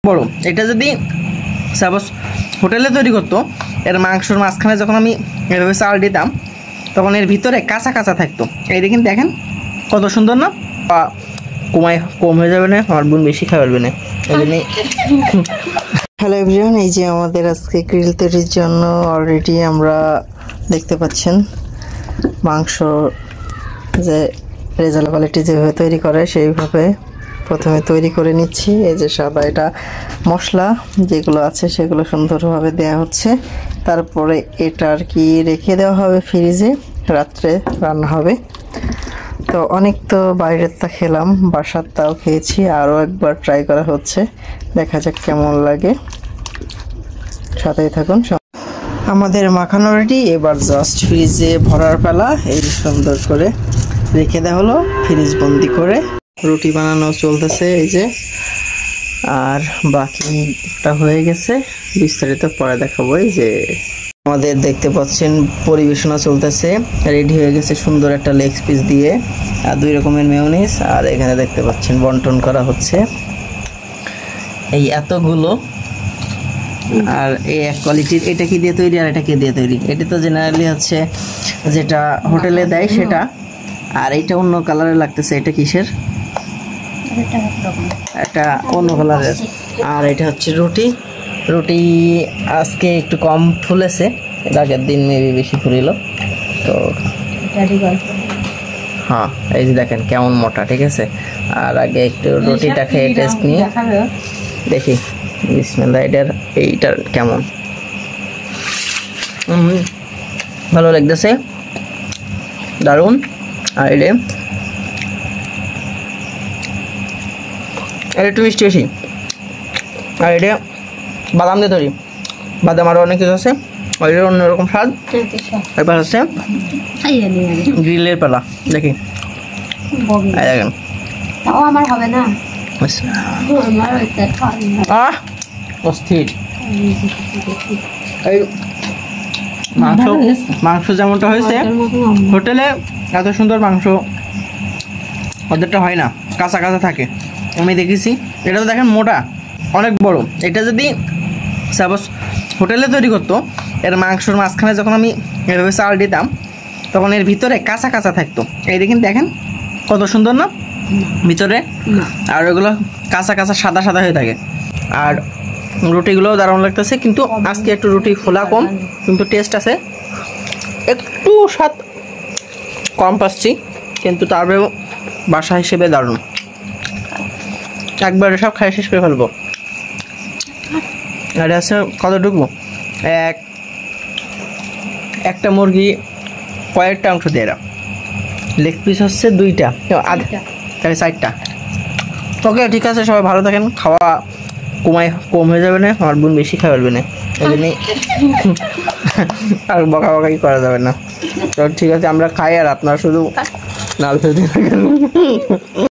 বড়। এটা যদি সাপোজ হোটেলে তৈরি করতো, এর মাংসর মাঝখানে যখন আমি এভাবে চাল দিতাম তখন এর ভিতরে কাঁচা কাঁচা থাকতো। এই দেখেন কত সুন্দর না? কম হয়ে যাবে না, আমার বোন বেশি খাওয়া পারবে না, এই জন্যই। হ্যালো এভরিওয়ান, এই যে আমাদের আজকে গ্রিল তৈরির জন্য অলরেডি আমরা দেখতে পাচ্ছেন মাংস যে রেজাল্ট কোয়ালিটি যেভাবে তৈরি করে সেইভাবে প্রথমে তৈরি করে নিচ্ছি। এই যে সাদা এটা মশলা যেগুলো আছে সেগুলো সুন্দরভাবে দেওয়া হচ্ছে, তারপরে এটা আর কি রেখে দেওয়া হবে ফ্রিজে, রাত্রে রান্না হবে। তো অনেক তো বাইরের তা খেলাম, বাসার তাও খেয়েছি, আরও একবার ট্রাই করা হচ্ছে, দেখা যাক কেমন লাগে, সাথেই থাকুন। আমাদের মাখানো রেডি, এবার জাস্ট ফ্রিজে ভরার পালা। এই সুন্দর করে রেখে দেওয়া হলো ফ্রিজ বন্দি করে। রুটি বানানো চলতেছে এই যে, আর বাকিটা হয়ে গেছে, বিস্তারিত পরে দেখাবো। এই যে আমাদের দেখতে পাচ্ছেন পরিবেশনা চলতেছে, রেডি হয়ে গেছে সুন্দর একটা লেগ পিস দিয়ে, আর 2 রকমের মেয়োনিজ, আর এখানে দেখতে পাচ্ছেন বন্টন করা হচ্ছে এই এতগুলো। আর এই এক কোয়ালিটির এটা কি দিয়ে তৈরি আর এটা কি দিয়ে তৈরি? এটা তো জেনারেলি হচ্ছে যেটা হোটেলে দেয় সেটা, আর এইটা অন্য কালারের লাগতেছে। এটা কিসের? এটা অন্য কালারের। আর এটা হচ্ছে রুটি আজকে একটু কম ফুলেছে, আগের দিন মেবি বেশি ফুলিল। তো হ্যাঁ, এই যে দেখেন কেমন মোটা, ঠিক আছে। আর আগে একটু রুটিটা খেয়ে টেস্ট নিয়ে দেখি, বিসমিল্লাহ। এইটার কেমন? ভালো লাগতেছে, দারুণ। আর এটা একটু মিষ্টি বেশি, আর এটা বাদাম দিয়ে তৈরি, বাদাম আরও অনেক কিছু আছে, ওইটার অন্যরকম স্বাদ। এবার হচ্ছে গ্রিলের পালা, দেখি দেখেন। আমার হবে না, অস্থির। এই মাংস যেমনটা হয়েছে হোটেলে, এত সুন্দর মাংস ওদেরটা হয় না, কাঁচা কাঁচা থাকে, আমি দেখেছি। এটা তো দেখেন মোটা, অনেক বড়। এটা যদি সাপোজ হোটেলে তৈরি করতো, এর মাংসর মাঝখানে যখন আমি এভাবে চাল দিতাম তখন এর ভিতরে কাঁচা কাঁচা থাকতো। এই দেখেন কত সুন্দর না ভিতরে, আর ওইগুলো কাঁচা কাঁচা সাদা সাদা হয়ে থাকে। আর রুটিগুলোও দারুণ লাগতেছে, কিন্তু আজকে একটু রুটি ফোলা কম, কিন্তু টেস্ট আছে, একটু স্বাদ কম পাচ্ছি, কিন্তু তারপরেও বাসা হিসেবে দারুণ। একবারে সব খাই শেষ করে ফেলবো। আর আছে কতটুকু, একটা মুরগি কয়েকটা অংশ দিয়ে এরা, লেগ পিস হচ্ছে 2টা, তাহলে 4টা। ওকে, ঠিক আছে, সবাই ভালো থাকেন। খাওয়া কম হয়ে যাবে না, আমার বোন বেশি খাওয়া পারবে না, এই জন্যই আর বকাবকাই করা যাবে না। তো ঠিক আছে, আমরা খাই, আর আপনারা শুধু নাল ফেলতে থাকেন।